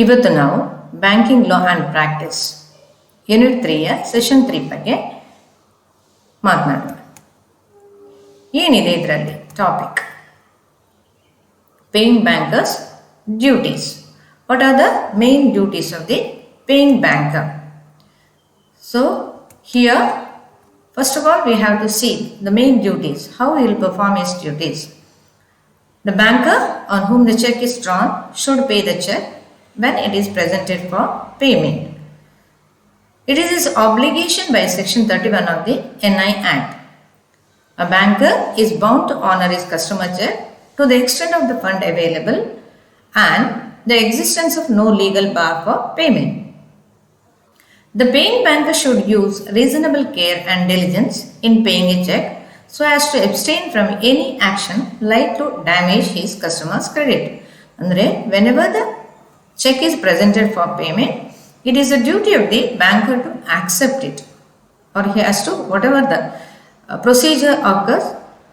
ಇವತ್ತು ನಾವು banking law and practice unit 3ಯ ಸೆಷನ್ 3 ಬಗ್ಗೆ ಮಾತನಾಡೋಣ. ಏನಿದೆ ಇದರಲ್ಲಿ topic? Paying bankers duties. What are the main duties of the paying banker? So here first of all we have to see the main duties, how he will perform his duties. The banker on whom the check is drawn should pay the check when it is presented for payment. It is his obligation by section 31 of the NI Act. A banker is bound to honor his customer check to the extent of the fund available and the existence of no legal bar for payment. The paying banker should use reasonable care and diligence in paying a check so as to abstain from any action like to damage his customer's credit. Andre, whenever the check is presented for payment, it is the duty of the banker to accept it, or he has to, whatever the procedure occurs,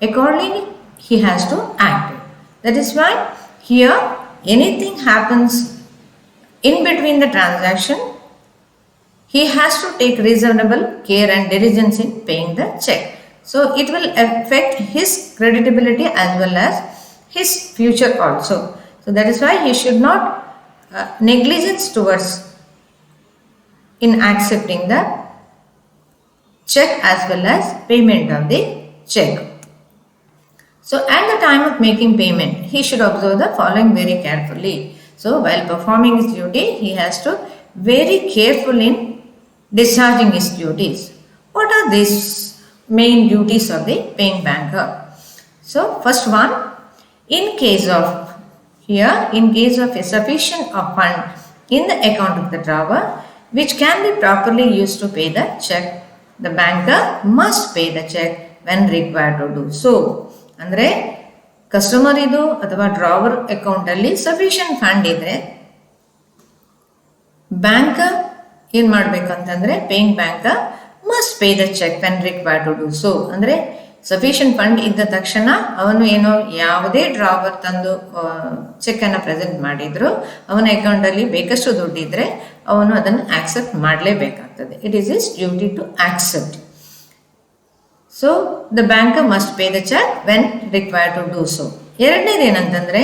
accordingly he has to act. That is why here anything happens in between the transaction, he has to take reasonable care and diligence in paying the check. So it will affect his creditability as well as his future also. So that is why he should not negligence towards in accepting the check as well as payment of the check. So at the time of making payment, he should observe the following very carefully. So while performing his duty, he has to very careful in discharging his duties. What are these main duties of the paying banker? So first one, in case of a sufficient of fund in the account of the drawer which can be properly used to pay the check, the banker must pay the check when required to do so. ಅಂದರೆ customer ಇದು ಅಥವಾ drawer ಅಕೌಂಟಲ್ಲಿ sufficient fund ಇದ್ರೆ banker ಏನು ಮಾಡಬೇಕು ಅಂತಂದರೆ paying banker must pay the cheque when required to do so. ಅಂದರೆ sufficient fund ಇದ್ದ ತಕ್ಷಣ ಅವನು ಏನೋ ಯಾವುದೇ ಡ್ರಾವರ್ ತಂದು ಚೆಕ್ಕನ್ನು ಪ್ರೆಸೆಂಟ್ ಮಾಡಿದ್ರು ಅವನ ಅಕೌಂಟಲ್ಲಿ ಬೇಕಷ್ಟು ದುಡ್ಡಿದ್ರೆ ಅವನು ಅದನ್ನು ಆಕ್ಸೆಪ್ಟ್ ಮಾಡಲೇಬೇಕಾಗ್ತದೆ. It is his duty to accept. So the banker must pay the cheque when required to do so. ಎರಡನೇದು ಏನಂತಂದರೆ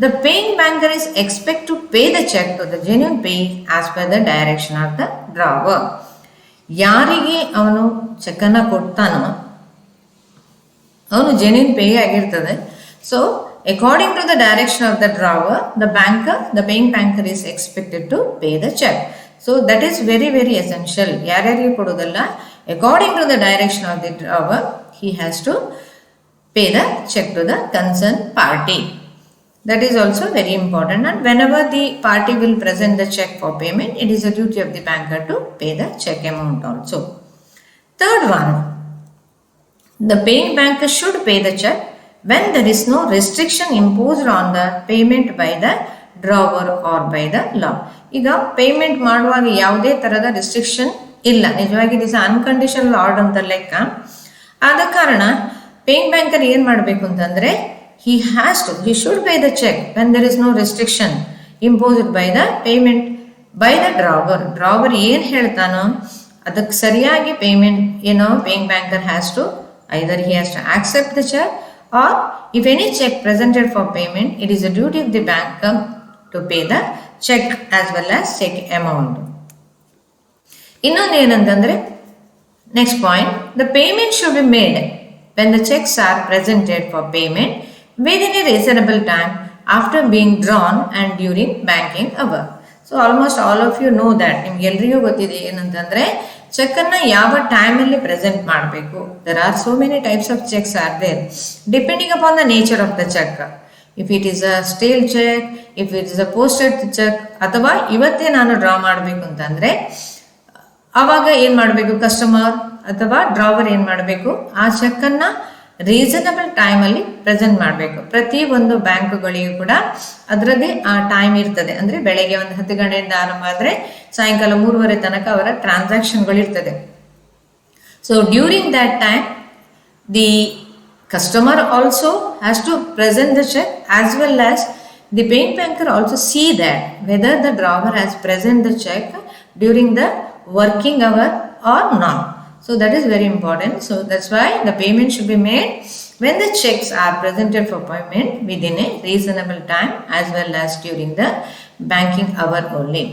the paying banker is expected to pay the check to the genuine payee as per the direction of the drawer. ಯಾರಿಗೆ ಅವನು ಚೆಕ್ಕನ್ನು ಕೊಡ್ತಾನೋ ಅವನು genuine pay ಆಗಿರ್ತದೆ. So according to the direction of the drawer the paying banker is expected to pay the cheque. So that is very very essential. ಯಾರ್ಯಾರಿಗೆ ಕೊಡೋದಲ್ಲ, according to the direction of the drawer he has to pay the check to the concerned party. That is also very important, and whenever the party will present the check for payment, it is a duty of the banker to pay the check amount also. Third one, the paying banker should pay the check when there is no restriction imposed on the payment by the drawer or by the law. ಈಗ payment ಮಾಡುವಾಗ ಯಾವುದೇ ಥರದ restriction ಇಲ್ಲ, ನಿಜವಾಗಿ it is unconditional order ಅಂತ ಲೆಕ್ಕ. ಆದ ಕಾರಣ ಪೇಯಿಂಗ್ ಬ್ಯಾಂಕರ್ ಏನು ಮಾಡಬೇಕು ಅಂತಂದರೆ he should pay the check when there is no restriction imposed by the payment by the drawer ಏನು ಹೇಳ್ತಾನೋ ಅದಕ್ಕೆ ಸರಿಯಾಗಿ payment paying banker has to accept the check, or if any check presented for payment, it is a duty of the banker to pay the check as well as check amount. ಇನ್ನೊಂದು ಏನಂತಂದ್ರೆ next point, the payment should be made when the checks are presented for payment within a reasonable time after being drawn and during banking hour. So almost all of you know that. ನಿಮ್ಗೆ ಎಲ್ರಿಗೂ ಗೊತ್ತಿದೆ ಏನಂತಂದರೆ ಚೆಕ್ಕನ್ನು ಯಾವ ಟೈಮಲ್ಲಿ present ಮಾಡಬೇಕು. There are so many types of cheques are there depending upon the nature of the cheque. If it is a stale cheque, if it is a posted cheque, ಅಥವಾ ಇವತ್ತೇ ನಾನು ಡ್ರಾ ಮಾಡಬೇಕು ಅಂತಂದರೆ ಆವಾಗ ಏನು ಮಾಡಬೇಕು, ಕಸ್ಟಮರ್ ಅಥವಾ ಡ್ರಾವರ್ ಏನು ಮಾಡಬೇಕು, ಆ ಚೆಕ್ಕನ್ನು ರೀಸನಬಲ್ ಟೈಮಲ್ಲಿ ಪ್ರೆಸೆಂಟ್ ಮಾಡಬೇಕು. ಪ್ರತಿ ಒಂದು ಬ್ಯಾಂಕುಗಳಿಗೂ ಕೂಡ ಅದರದ್ದೇ ಆ ಟೈಮ್ ಇರ್ತದೆ. ಅಂದರೆ ಬೆಳಗ್ಗೆ ಒಂದು 10 ಗಂಟೆಯಿಂದ ಆರಂಭ ಆದರೆ ಸಾಯಂಕಾಲ 3:30 ತನಕ ಅವರ ಟ್ರಾನ್ಸಾಕ್ಷನ್ಗಳಿರ್ತದೆ. So during that time the customer also has to present the cheque as well as the paying banker also see that whether the drawer has present the check during the working hour or not. So that is very important. So that's why the payment should be made when the checks are presented for payment within a reasonable time as well as during the banking hour only.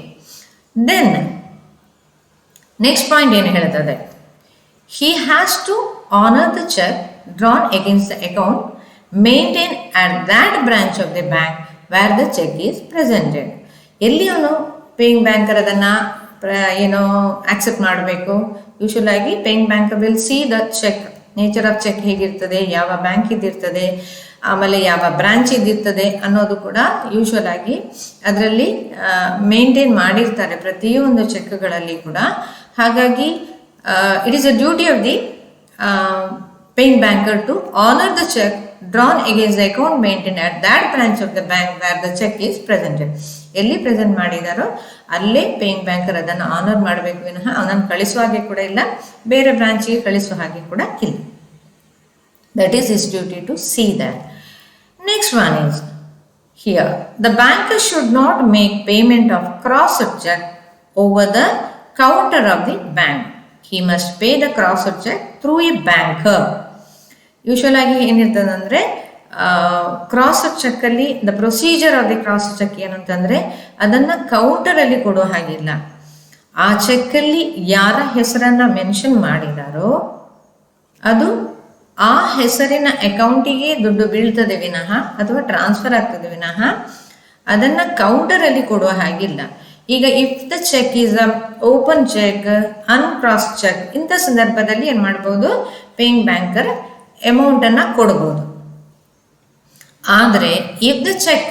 Then next point ಏನು ಹೇಳ್ತದೆ, he has to honor the check drawn against the account maintained at that branch of the bank where the check is presented. ಎಲ್ಲಿ ಅವನು paying banker ಅದನ್ನು accept ಮಾಡಬೇಕು? Usual ಆಗಿ paying banker will see the cheque, nature of cheque ಹೇಗಿರ್ತದೆ, ಯಾವ bank ಇದ್ದಿರ್ತದೆ, ಆಮೇಲೆ ಯಾವ branch ಇದ್ದಿರ್ತದೆ ಅನ್ನೋದು ಕೂಡ ಯೂಶುವಲ್ ಆಗಿ ಅದರಲ್ಲಿ ಮೇಂಟೈನ್ ಮಾಡಿರ್ತಾರೆ ಪ್ರತಿಯೊಂದು ಚೆಕ್ಗಳಲ್ಲಿ ಕೂಡ. ಹಾಗಾಗಿ it is a duty of the paying banker to honor the check drawn against the account maintained at that branch of the bank where the check is presented. ಎಲ್ಲಿ present ಮಾಡಿದಾರೋ ಅಲ್ಲೇ paying banker ಅದನ್ನು honour ಮಾಡಬೇಕು ವಿನಃ ಅವನನ್ನು ಕಳಿಸುವ ಹಾಗೆ ಕೂಡ ಇಲ್ಲ, ಬೇರೆ ಬ್ರಾಂಚಿಗೆ ಕಳಿಸುವ ಹಾಗೆ ಕೂಡ ಇಲ್ಲ. That is his duty to see that. Next one is here the banker should not make payment of crossed cheque over the counter of the bank. he must pay the crossed check through a banker. Usual ಆಗಿ ಏನಿರ್ತದೆ ಅಂದರೆ crossed ಚೆಕ್ಕಲ್ಲಿ the procedure of the cross cheque ಏನು ಅಂತಂದರೆ ಅದನ್ನು ಕೌಂಟರಲ್ಲಿ ಕೊಡೋ ಹಾಗಿಲ್ಲ. ಆ ಚೆಕ್ಕಲ್ಲಿ ಯಾರ ಹೆಸರನ್ನು ಮೆನ್ಷನ್ ಮಾಡಿದಾರೋ ಅದು ಆ ಹೆಸರಿನ ಅಕೌಂಟಿಗೆ ದುಡ್ಡು ಬೀಳ್ತದೆ ವಿನಃ ಅಥವಾ ಟ್ರಾನ್ಸ್ಫರ್ ಆಗ್ತದೆ ವಿನಃ ಅದನ್ನು ಕೌಂಟರಲ್ಲಿ ಕೊಡುವ ಹಾಗಿಲ್ಲ. ಈಗ if the cheque is a open cheque, uncross cheque, ಇಂಥ ಸಂದರ್ಭದಲ್ಲಿ ಏನು ಮಾಡ್ಬೋದು, ಪೇಯಿಂಗ್ ಬ್ಯಾಂಕರ್ ಅಮೌಂಟನ್ನು ಕೊಡ್ಬೋದು. ಆದರೆ if the cheque,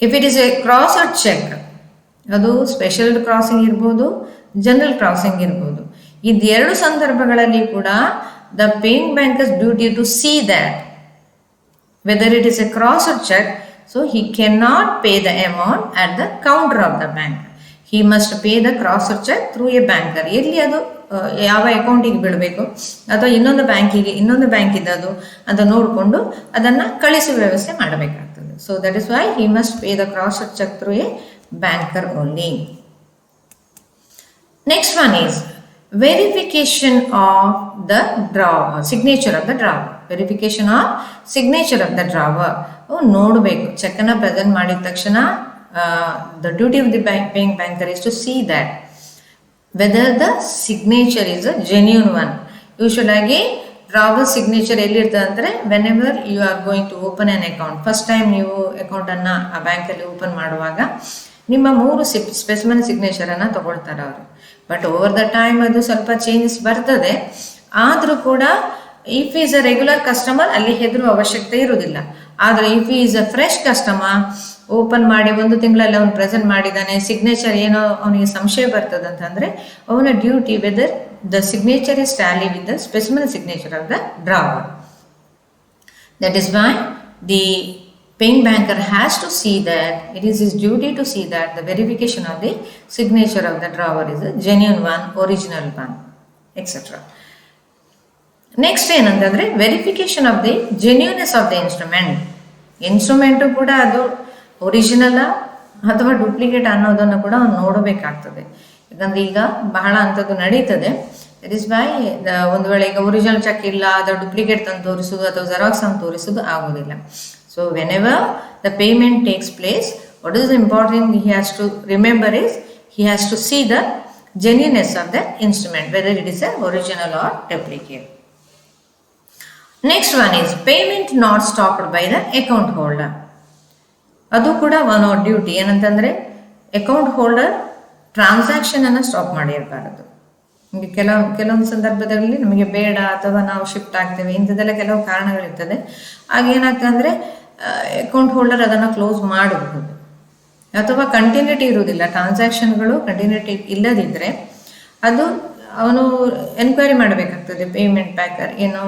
if it is a crossed cheque, ಅದು ಸ್ಪೆಷಲ್ ಕ್ರಾಸಿಂಗ್ ಇರ್ಬೋದು, ಜನರಲ್ ಕ್ರಾಸಿಂಗ್ ಇರ್ಬೋದು, ಇದೆರಡು ಸಂದರ್ಭಗಳಲ್ಲಿ ಕೂಡ the paying bankers duty to see that whether it is a crossed cheque. So he cannot pay the amount at the counter of the bank. He must pay the crossed check through a banker. ಎಲ್ಲಿ ಅದು ಯಾವ ಅಕೌಂಟಿಗೆ ಬಿಡಬೇಕು ಅಥವಾ ಇನ್ನೊಂದು ಬ್ಯಾಂಕಿದೆ ಅದು ನೋಡಿಕೊಂಡು ಅದನ್ನು ಕಳಿಸುವ ವ್ಯವಸ್ಥೆ ಮಾಡಬೇಕಾಗ್ತದೆ. So that is Y he must pay the crossed check through a banker only. Next one is verification of the drawer, signature of the drawer. Verification of signature of the drawer. ನೋಡಬೇಕು, ಚೆಕ್ಕನ್ನು present ಮಾಡಿದ ತಕ್ಷಣ the duty of the paying banker is to see that whether the signature is a genuine one. Usual ಆಗಿ drawer signature ಎಲ್ಲಿರ್ತದೆ ಅಂದರೆ whenever you are going to open an account, first time ನೀವು ಅಕೌಂಟನ್ನು ಆ ಬ್ಯಾಂಕಲ್ಲಿ open ಮಾಡುವಾಗ ನಿಮ್ಮ 3 specimen ಸಿಗ್ನೇಚರನ್ನು ತಗೊಳ್ತಾರೆ ಅವರು. ಬಟ್ ಓವರ್ ದ ಟೈಮ್ ಅದು ಸ್ವಲ್ಪ ಚೇಂಜಸ್ ಬರ್ತದೆ. ಆದರೂ ಕೂಡ if is a regular customer ಅಲ್ಲಿ ಹೆದರುವ ಅವಶ್ಯಕತೆ ಇರುವುದಿಲ್ಲ. ಆದರೆ if is a fresh customer, open ಮಾಡಿ 1 ತಿಂಗಳಲ್ಲಿ ಅವನು ಪ್ರೆಸೆಂಟ್ ಮಾಡಿದ್ದಾನೆ, ಸಿಗ್ನೇಚರ್ ಏನೋ ಅವನಿಗೆ ಸಂಶಯ ಬರ್ತದೆ ಅಂತಂದರೆ ಅವನ duty weather the signature is Tally with the specimen signature of the drawer. That is why the paying banker has to see that it is his duty to see that the verification of the signature of the drawer is a genuine one, original one, etc. Next ಏನಂತಂದರೆ verification of the genuineness of the instrument ಕೂಡ ಅದು original ಅಥವಾ duplicate ಅನ್ನೋದನ್ನು ಕೂಡ ಅವ್ನು ನೋಡಬೇಕಾಗ್ತದೆ. ಯಾಕಂದರೆ ಈಗ ಬಹಳ ಅಂಥದ್ದು ನಡೀತದೆ. ದಟ್ ಇಸ್ ವೈ ಒಂದು ವೇಳೆ ಈಗ ಒರಿಜಿನಲ್ ಚೆಕ್ ಇಲ್ಲ, ಅದು ಡೂಪ್ಲಿಕೇಟ್ ತಂದು ತೋರಿಸೋದು ಅಥವಾ ಜೆರಾಕ್ಸ್ ಅಂತ ತೋರಿಸೋದು ಆಗೋದಿಲ್ಲ. So whenever the payment takes place, what is important he has to remember is he has to see the genuineness of the instrument whether it is a original or duplicate. Next one is payment not stopped by the account holder. ಅದು ಕೂಡ one of duty. ಏನಂತಂದರೆ account holder ಟ್ರಾನ್ಸಾಕ್ಷನನ್ನು stop ಮಾಡಿರಬಾರದು. ನಿಮಗೆ ಕೆಲವೊಂದು ಸಂದರ್ಭದಲ್ಲಿ ನಮಗೆ ಬೇಡ ಅಥವಾ ನಾವು ಶಿಫ್ಟ್ ಆಗ್ತೇವೆ, ಇಂಥದ್ದೆಲ್ಲ ಕೆಲವು ಕಾರಣಗಳಿರ್ತದೆ. ಆಗೇನಾಗ್ತದೆ ಅಂದರೆ ಅಕೌಂಟ್ ಹೋಲ್ಡರ್ ಅದನ್ನು ಕ್ಲೋಸ್ ಮಾಡಬಹುದು ಅಥವಾ ಕಂಟಿನ್ಯೂಟಿ ಇರುವುದಿಲ್ಲ. ಟ್ರಾನ್ಸಾಕ್ಷನ್ಗಳು ಕಂಟಿನ್ಯೂಟಿ ಇಲ್ಲದಿದ್ದರೆ ಅದು ಅವನು ಎನ್ಕ್ವೈರಿ ಮಾಡಬೇಕಾಗ್ತದೆ ಪೇಮೆಂಟ್ ಬ್ಯಾಂಕರ್, ಏನು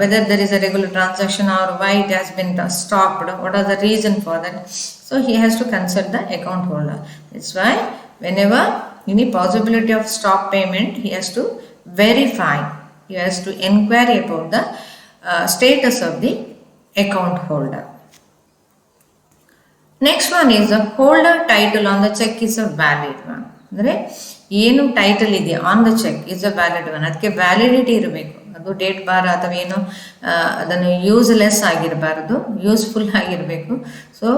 whether there is a regular transaction or why it has been stopped, what are the reason for that. So he has to consult the account holder. That's why whenever any possibility of stop payment, he has to verify, he has to inquire about the status of the account holder. Next one is the holder title on the cheque is a valid one. ಅಂದರೆ ಏನು title ಇದೆಯಾ on the cheque is a valid one, ಅದಕ್ಕೆ validity ಇರಬೇಕು. ಅದು date bar ಅಥವಾ ಏನು ಅದನ್ನು useless ಆಗಿರಬಾರ್ದು, ಯೂಸ್ಫುಲ್ ಆಗಿರಬೇಕು. ಸೊ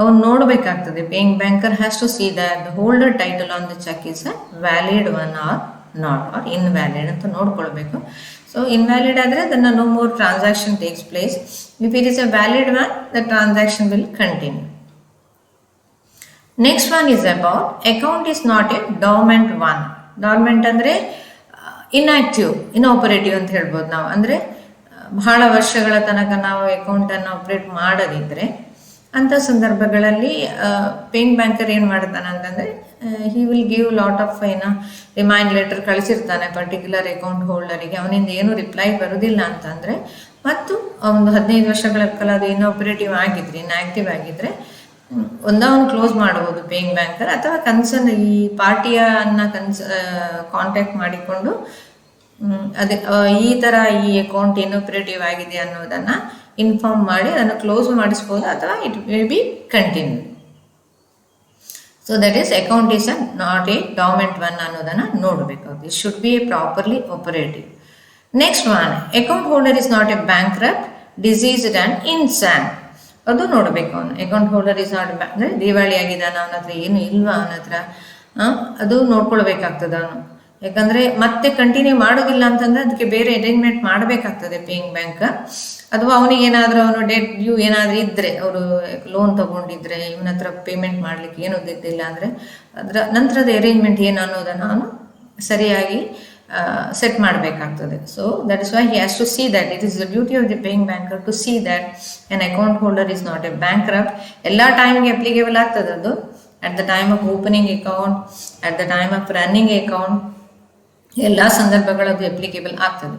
ಅವ್ನು ನೋಡಬೇಕಾಗ್ತದೆ, paying banker has to see the holder title on the cheque is a valid one or not or invalid ಅಂತ ನೋಡ್ಕೊಳ್ಬೇಕು. ಸೊ ಇನ್ವ್ಯಾಲಿಡ್ ಆದರೆ ಅದನ್ನು no more transaction takes place. If it is a valid one the transaction will continue. Next one is about account is not a dormant one. Dormant ಅಂದರೆ inactive, inoperative ಅಂತ ಹೇಳ್ಬೋದು ನಾವು. ಅಂದರೆ ಬಹಳ ವರ್ಷಗಳ ತನಕ ನಾವು ಅಕೌಂಟನ್ನು ಆಪ್ರೇಟ್ ಮಾಡದಿದ್ದರೆ ಅಂಥ ಸಂದರ್ಭಗಳಲ್ಲಿ ಪೇಯಿಂಗ್ ಬ್ಯಾಂಕರ್ ಏನು ಮಾಡ್ತಾನೆ ಅಂತಂದರೆ he will give lot of remind letter ಕಳಿಸಿರ್ತಾನೆ ಪರ್ಟಿಕ್ಯುಲರ್ ಅಕೌಂಟ್ ಹೋಲ್ಡರಿಗೆ. ಅವನಿಂದ ಏನು ರಿಪ್ಲೈ ಬರೋದಿಲ್ಲ ಅಂತಂದರೆ ಮತ್ತು ಒಂದು 15 ವರ್ಷಗಳ ಕಾಲ ಅದು ಇನ್ಆಪರೇಟಿವ್ ಆಗಿದ್ರೆ, ಇನ್ಆಕ್ಟಿವ್ ಆಗಿದ್ದರೆ ಅವನು ಕ್ಲೋಸ್ ಮಾಡಬಹುದು ಪೇಯಿಂಗ್ ಬ್ಯಾಂಕರ್, ಅಥವಾ ಕನ್ಸರ್ನ್ ಈ ಪಾರ್ಟಿಯನ್ನು ಕಾಂಟ್ಯಾಕ್ಟ್ ಮಾಡಿಕೊಂಡು ಅದೇ ಈ ಥರ ಈ ಅಕೌಂಟ್ ಇನ್ಆಪರೇಟಿವ್ ಆಗಿದೆ ಅನ್ನೋದನ್ನು ಇನ್ಫಾರ್ಮ್ ಮಾಡಿ ಅದನ್ನು ಕ್ಲೋಸ್ ಮಾಡಿಸ್ಬೋದು, ಅಥವಾ it may be continue. So that is account is not a dormant one ಅನ್ನೋದನ್ನು ನೋಡಬೇಕು. It should be a properly operative. Next one, account holder is not a bankrupt, deceased and insane. ಅದು ನೋಡಬೇಕು. ಅವನು account holder is not ಅಂದರೆ ದಿವಾಳಿ ಆಗಿದ್ದಾನೆ, ಅವನ ಹತ್ರ ಏನು ಇಲ್ವಾ ಅವನ ಹತ್ರ, ಅದು ನೋಡ್ಕೊಳ್ಬೇಕಾಗ್ತದೆ ಅವನು. ಯಾಕಂದರೆ ಮತ್ತೆ ಕಂಟಿನ್ಯೂ ಮಾಡೋದಿಲ್ಲ ಅಂತಂದರೆ ಅದಕ್ಕೆ ಬೇರೆ ಅರೇಂಜ್ಮೆಂಟ್ ಮಾಡಬೇಕಾಗ್ತದೆ ಪೇಯಿಂಗ್ ಬ್ಯಾಂಕ್. ಅಥವಾ ಅವನಿಗೇನಾದರೂ ಅವನು ಡೆಟ್ ಡ್ಯೂ ಏನಾದರೂ ಇದ್ದರೆ, ಅವರು ಲೋನ್ ತೊಗೊಂಡಿದ್ರೆ ಇವನ ಹತ್ರ ಪೇಮೆಂಟ್ ಮಾಡಲಿಕ್ಕೆ ಏನೂ ಇದ್ದಿಲ್ಲ ಅಂದರೆ ಅದರ ನಂತರದ ಅರೇಂಜ್ಮೆಂಟ್ ಏನು ಅನ್ನೋದನ್ನು ಅವನು ಸರಿಯಾಗಿ ಸೆಟ್ ಮಾಡಬೇಕಾಗ್ತದೆ. So that is why he has to see that it is the duty of the paying banker to see that an account holder is not a bankrupt. ಎಲ್ಲ ಟೈಮ್ಗೆ ಅಪ್ಲಿಕೇಬಲ್ ಆಗ್ತದೆ ಅದು. At the time of opening account, at the time of running account, ಎಲ್ಲ ಸಂದರ್ಭಗಳದ್ದು applicable ಆಗ್ತದೆ.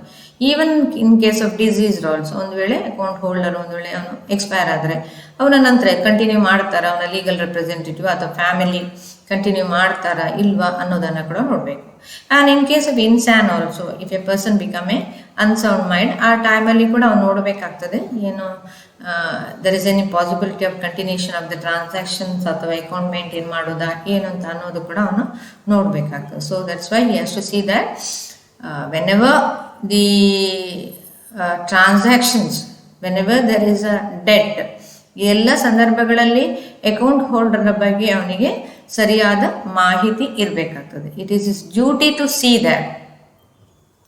Even in case of disease also, ಒಂದು ವೇಳೆ account holder ಒಂದು ವೇಳೆ ಅವನು ಎಕ್ಸ್ಪೈರ್ ಆದರೆ ಅವನ ನಂತರ ಕಂಟಿನ್ಯೂ ಮಾಡ್ತಾರಾ ಅವನ ಲೀಗಲ್ ರೆಪ್ರೆಸೆಂಟೇಟಿವ್ ಅಥವಾ ಫ್ಯಾಮಿಲಿ ಕಂಟಿನ್ಯೂ ಮಾಡ್ತಾರಾ ಇಲ್ವಾ ಅನ್ನೋದನ್ನು ಕೂಡ ನೋಡಬೇಕು. And in case of insane also, if a person become a unsound mind, ಆ ಟೈಮಲ್ಲಿ ಕೂಡ ಅವ್ನು ನೋಡಬೇಕಾಗ್ತದೆ ಏನು there is any possibility of continuation of the transactions ಅಥವಾ ಅಕೌಂಟ್ ಮೇಂಟೈನ್ ಮಾಡೋದಾ ಏನು ಅಂತ ಅನ್ನೋದು ಕೂಡ ಅವನು ನೋಡಬೇಕಾಗ್ತದೆ. So that's why he has to see that whenever the transactions, whenever there is a debt, ಈ ಎಲ್ಲ ಸಂದರ್ಭಗಳಲ್ಲಿ ಅಕೌಂಟ್ ಹೋಲ್ಡರ್ನ ಬಗ್ಗೆ ಅವನಿಗೆ ಸರಿಯಾದ ಮಾಹಿತಿ ಇರಬೇಕಾಗ್ತದೆ. It is his duty to see that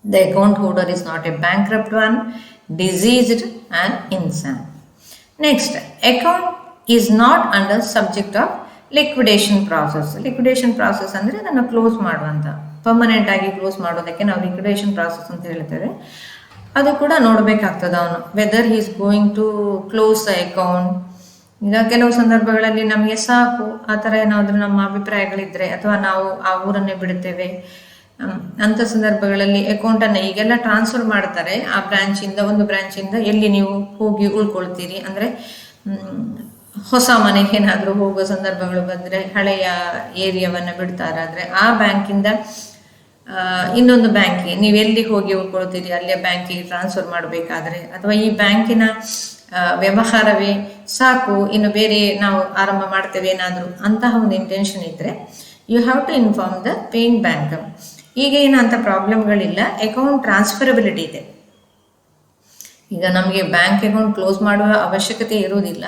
the account holder is not a bankrupt one, deceased and insane. Next, account is not under subject of liquidation process. Liquidation process ಅಂದರೆ ಅದನ್ನು ಕ್ಲೋಸ್ ಮಾಡುವಂಥ, permanent ಆಗಿ close ಮಾಡೋದಕ್ಕೆ ನಾವು liquidation process ಅಂತ ಹೇಳ್ತೇವೆ. ಅದು ಕೂಡ ನೋಡಬೇಕಾಗ್ತದೆ ಅವನು whether he is going to close the account. ಈಗ ಕೆಲವು ಸಂದರ್ಭಗಳಲ್ಲಿ ನಮಗೆ ಸಾಕು ಆ ಥರ ಏನಾದರೂ ನಮ್ಮ ಅಭಿಪ್ರಾಯಗಳಿದ್ದರೆ, ಅಥವಾ ನಾವು ಆ ಊರನ್ನೇ ಬಿಡುತ್ತೇವೆ ಅಂಥ ಸಂದರ್ಭಗಳಲ್ಲಿ ಅಕೌಂಟನ್ನು ಈಗೆಲ್ಲ ಟ್ರಾನ್ಸ್ಫರ್ ಮಾಡ್ತಾರೆ ಆ ಬ್ರ್ಯಾಂಚಿಂದ, ಒಂದು ಬ್ರ್ಯಾಂಚಿಂದ ಎಲ್ಲಿ ನೀವು ಹೋಗಿ ಉಳ್ಕೊಳ್ತೀರಿ ಅಂದರೆ ಹೊಸ ಮನೆಗೆ ಏನಾದರೂ ಹೋಗೋ ಸಂದರ್ಭಗಳು ಬಂದರೆ ಹಳೆಯ ಏರಿಯಾವನ್ನು ಬಿಡ್ತಾರಾದರೆ ಆ ಬ್ಯಾಂಕಿಂದ ಇನ್ನೊಂದು ಬ್ಯಾಂಕಿಗೆ ನೀವು ಎಲ್ಲಿಗೆ ಹೋಗಿ ಉಳ್ಕೊಳ್ತೀರಿ ಅಲ್ಲಿಯ ಬ್ಯಾಂಕಿಗೆ ಟ್ರಾನ್ಸ್ಫರ್ ಮಾಡಬೇಕಾದ್ರೆ, ಅಥವಾ ಈ ಬ್ಯಾಂಕಿನ ವ್ಯವಹಾರವೇ ಸಾಕು ಇನ್ನು ಬೇರೆ ನಾವು ಆರಂಭ ಮಾಡ್ತೇವೆ ಏನಾದರೂ ಅಂತಹ ಒಂದು ಇಂಟೆನ್ಷನ್ ಇದ್ದರೆ you have to inform the paying bank. ಈಗ ಏನು ಅಂಥ ಪ್ರಾಬ್ಲಮ್ಗಳಿಲ್ಲ, ಅಕೌಂಟ್ ಟ್ರಾನ್ಸ್ಫರಬಿಲಿಟಿ ಇದೆ. ಈಗ ನಮಗೆ ಬ್ಯಾಂಕ್ ಅಕೌಂಟ್ ಕ್ಲೋಸ್ ಮಾಡುವ ಅವಶ್ಯಕತೆ ಇರುವುದಿಲ್ಲ.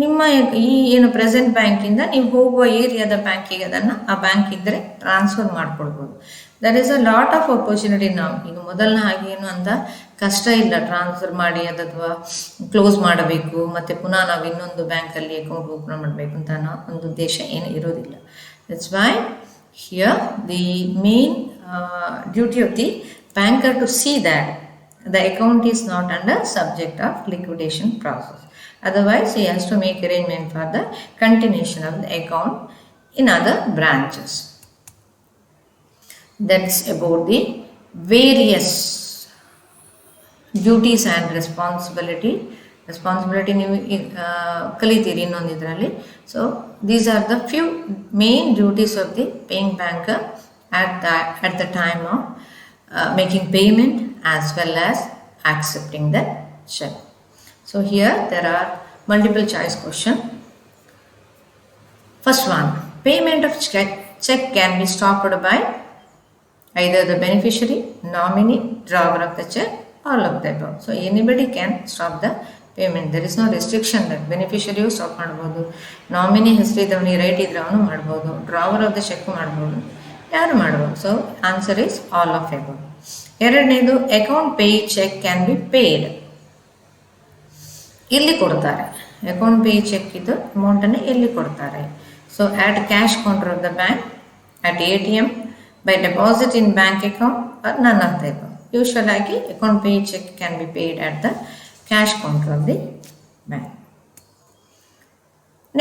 ನಿಮ್ಮ ಈ ಏನು ಪ್ರೆಸೆಂಟ್ ಬ್ಯಾಂಕಿಂದ ನೀವು ಹೋಗುವ ಏರಿಯಾದ ಬ್ಯಾಂಕಿಗೆ ಅದನ್ನು ಆ ಬ್ಯಾಂಕ್ ಇದ್ದರೆ ಟ್ರಾನ್ಸ್ಫರ್ ಮಾಡ್ಕೊಳ್ಬೋದು. That is a lot of opportunity. ನಾವು ಈಗ ಮೊದಲನ ಹಾಗೆ ಏನು ಅಂತ ಕಷ್ಟ ಇಲ್ಲ, ಟ್ರಾನ್ಸ್ಫರ್ ಮಾಡಿ ಅಥವಾ ಕ್ಲೋಸ್ ಮಾಡಬೇಕು ಮತ್ತು ಪುನಃ ನಾವು ಇನ್ನೊಂದು ಬ್ಯಾಂಕಲ್ಲಿ ಅಕೌಂಟ್ ಓಪನ್ ಮಾಡಬೇಕು ಅಂತ ಅನ್ನೋ ಒಂದು ಉದ್ದೇಶ ಏನು ಇರೋದಿಲ್ಲ. That's why here the main duty of the banker to see that the account is not under subject of liquidation process. Otherwise, he has to make arrangement for the continuation of the account in other branches. That's about the various duties and responsibility ನೀವು ಕಲಿತೀರಿ ಇನ್ನೊಂದು ಇದರಲ್ಲಿ. So these are the few main duties of the paying banker at the time of making payment as well as accepting the check. So here there are multiple choice question. First one, payment of check can be stopped by either the beneficiary, nominee, drawer of the check, all of the above. So anybody can stop the payment. There is no restriction that beneficiary stop ಮಾಡಬಹುದು, nominee ಹೆಸರಿದ್ದವನಿ right ಇದ್ರೆ ಅವನು ಮಾಡಬಹುದು, drawer of the check ಮಾಡಬಹುದು, ಯಾರು ಮಾಡಬಹುದು. So answer is all of above. ಎರಡನೇದು, account pay cheque can be paid. ಇಲ್ಲಿ ಕೊಡ್ತಾರೆ ಅಕೌಂಟ್ ಪೇ ಚೆಕ್ ಇದು ಅಮೌಂಟನ್ನು ಎಲ್ಲಿ ಕೊಡ್ತಾರೆ. So at cash counter of the bank, at ATM, by deposit in bank account, or none of the above. Usually, account pay check can be paid at the cash counter of the bank.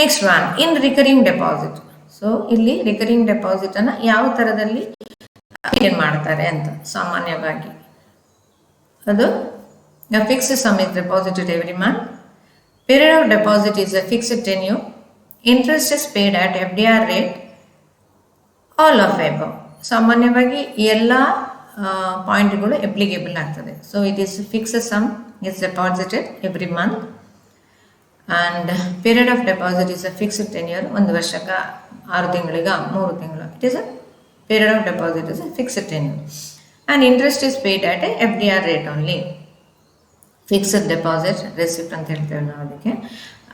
Next one, in recurring deposit. So, ಇಲ್ಲಿ recurring deposit ಅನ್ನು ಯಾವ ಥರದಲ್ಲಿ ಏನು ಮಾಡ್ತಾರೆ ಅಂತ ಸಾಮಾನ್ಯವಾಗಿ ಅದು a fixed sum is deposited every month. Period of deposit is a fixed tenure. Interest is paid at FDR rate. All of above. ಸಾಮಾನ್ಯವಾಗಿ ಎಲ್ಲ ಪಾಯಿಂಟ್ಗಳು ಅಪ್ಲಿಕೇಬಲ್ ಆಗ್ತದೆ. So it is fixed sum is deposited every month and period of deposit is a fixed tenure. 1 ವರ್ಷಕ್ಕೆ 6 ತಿಂಗಳಿಗೆ 3 ತಿಂಗಳು. It is a period of deposit is a fixed tenure and interest is paid at a FDR rate only. Fixed deposit receipt ಅಂತ ಹೇಳ್ತೇವೆ ನಾವು ಅದಕ್ಕೆ,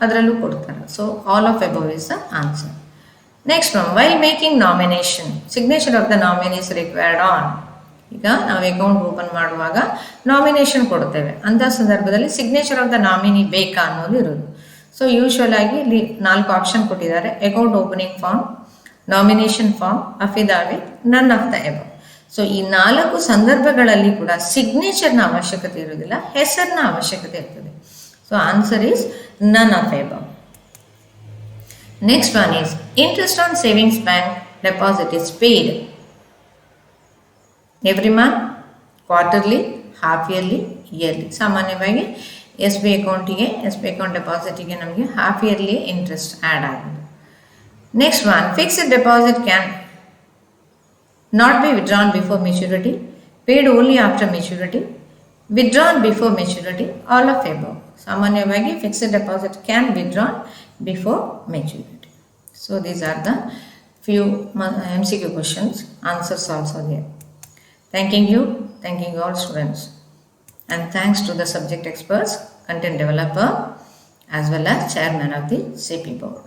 ಅದರಲ್ಲೂ ಕೊಡ್ತಾರೆ. So all of above is the answer. Next one, while making nomination, signature of the nominee is required on. ಈಗ ನಾವು account open ಮಾಡುವಾಗ nomination ಕೊಡ್ತೇವೆ, ಅಂಥ ಸಂದರ್ಭದಲ್ಲಿ ಸಿಗ್ನೇಚರ್ ಆಫ್ ದ ನಾಮಿನಿ ಬೇಕಾ ಅನ್ನೋದು ಇರೋದು. ಸೊ ಯೂಶ್ವಲ್ ಆಗಿ ಇಲ್ಲಿ 4 ಆಪ್ಷನ್ ಕೊಟ್ಟಿದ್ದಾರೆ: account opening form, nomination form, affidavit, none of the above. So ಈ 4 ಸಂದರ್ಭಗಳಲ್ಲಿ ಕೂಡ ಸಿಗ್ನೇಚರ್ನ ಅವಶ್ಯಕತೆ ಇರೋದಿಲ್ಲ, ಹೆಸರಿನ ಅವಶ್ಯಕತೆ ಇರ್ತದೆ. So answer is none of above. Next one is interest on savings bank deposit is paid every month, quarterly, half yearly, yearly. ಸಾಮಾನ್ಯವಾಗಿ SBI ಅಕೌಂಟಿಗೆ, SBI ಅಕೌಂಟ್ ಡೆಪಾಸಿಟಿಗೆ ನಮಗೆ ಹಾಫ್ ಇಯರ್ಲಿ ಇಂಟ್ರೆಸ್ಟ್ ಆ್ಯಡ್ ಆಗುತ್ತೆ. Next one, fixed deposit can not be withdrawn before maturity, paid only after maturity, withdrawn before maturity, all of above. ಸಾಮಾನ್ಯವಾಗಿ fixed deposit can withdrawn before maturity. So these are the few MCQ questions, answers also there. Thanking you all students, and thanks to the subject experts, content developer, as well as chairman of the CP board.